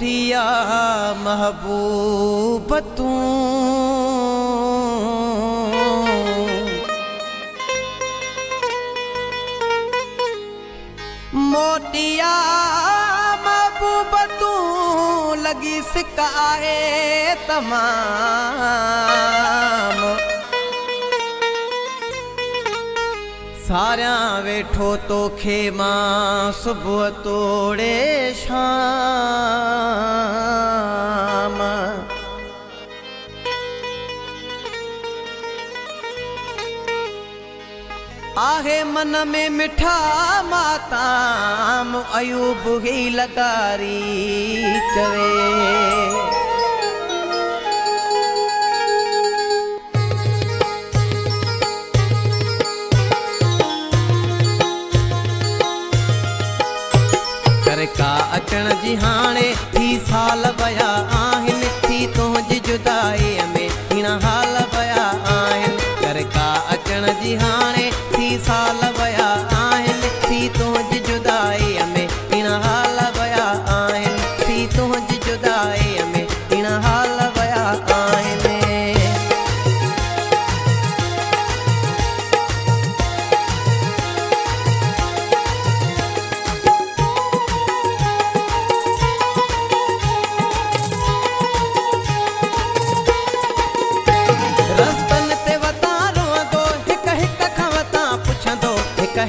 मोटिया महबूब तू मोटिया महबूब तू लगी सिकाए तमाम सारिया वेठो तो खेमा सुबह तोड़े शाम आहे मन में मिठा माताम अयूब ही लगारी चवे का अचण जी हाणे थी साल वया आहिन थी तुंहिंजी जुदाई में हिन हाल वया आहिन कर का अचण जी हाणे थी साल वया आहिन थी तुंहिंजी जुदाई में हिन हाल वया आहिन थी तुंहिंजी जुदाई में हिन हाल वया आहिन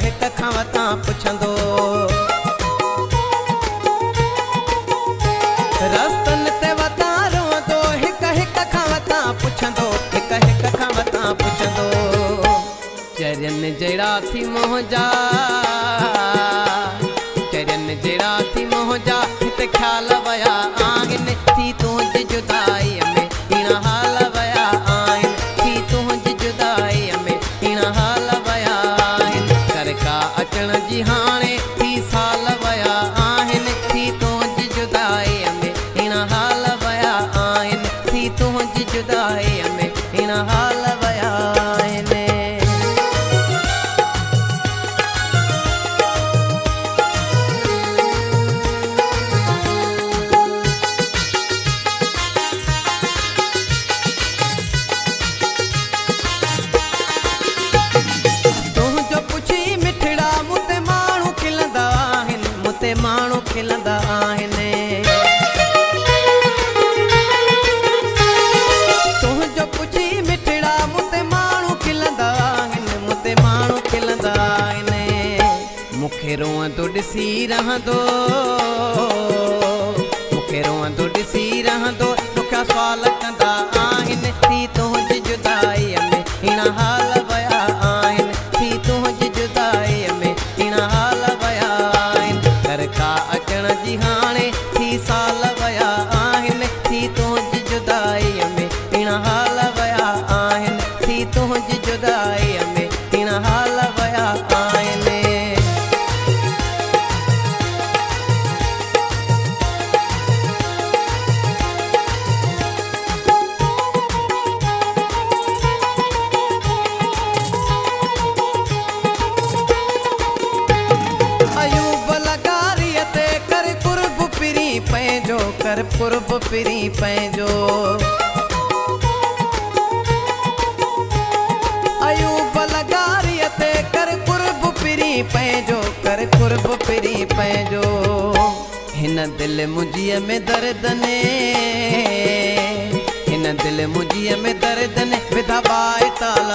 हिक खावता पुछंदो रस्तन ते वता रोंदो हिक खावता पुछंदो हिक खावता पुछंदो चरन जड़ा थी मोहजा चरन जड़ा थी मोहजा हिते ख्याल वया आहिन थी तुंहिंजी जुदाई में हिन हाल वया आहिन थी तुंहिंजी जुदाई में हिन हाल वया का अचण जी हाणे थी साल वया आहिन थी तुंहिंजी जुदाई में हिन हाल वया आहिन थी तुंहिंजी जुदाई में हिन हाल वया आहिन माण्हू खिलंदा आहिनि तुंहिंजो पुछी मिठड़ा मूंते माण्हू खिलंदा आहिनि मूंते माण्हू खिलंदा आहिनि मूंखे रोअंदो ॾिसी रहंदो मूंखे रोअंदो ॾिसी रहंदो तोखां सवाल कंदा आहिनि थी तुंहिंजी जुदाई में हिन हाल वया आहिनि थी तुंहिंजी जुदाई में हिन हाल वया का अचण जी हाणे थी साल वया आहिन थी तुंहिंजी जुदाई में हिन हाल वया आहिन थी तुंहिंजी जुदाई में हिन हाल वया आहिन कर पुरब पिरी पंहिंजो अयूब लगारीअ ते कर कुर्ब पिरी पंहिंजो कर कुर्ब पिरी पंहिंजो हिन दिल मुंहिंजीअ में दर्द ने हिन दिल मुंहिंजीअ में दर्द ने विधा बाए ताल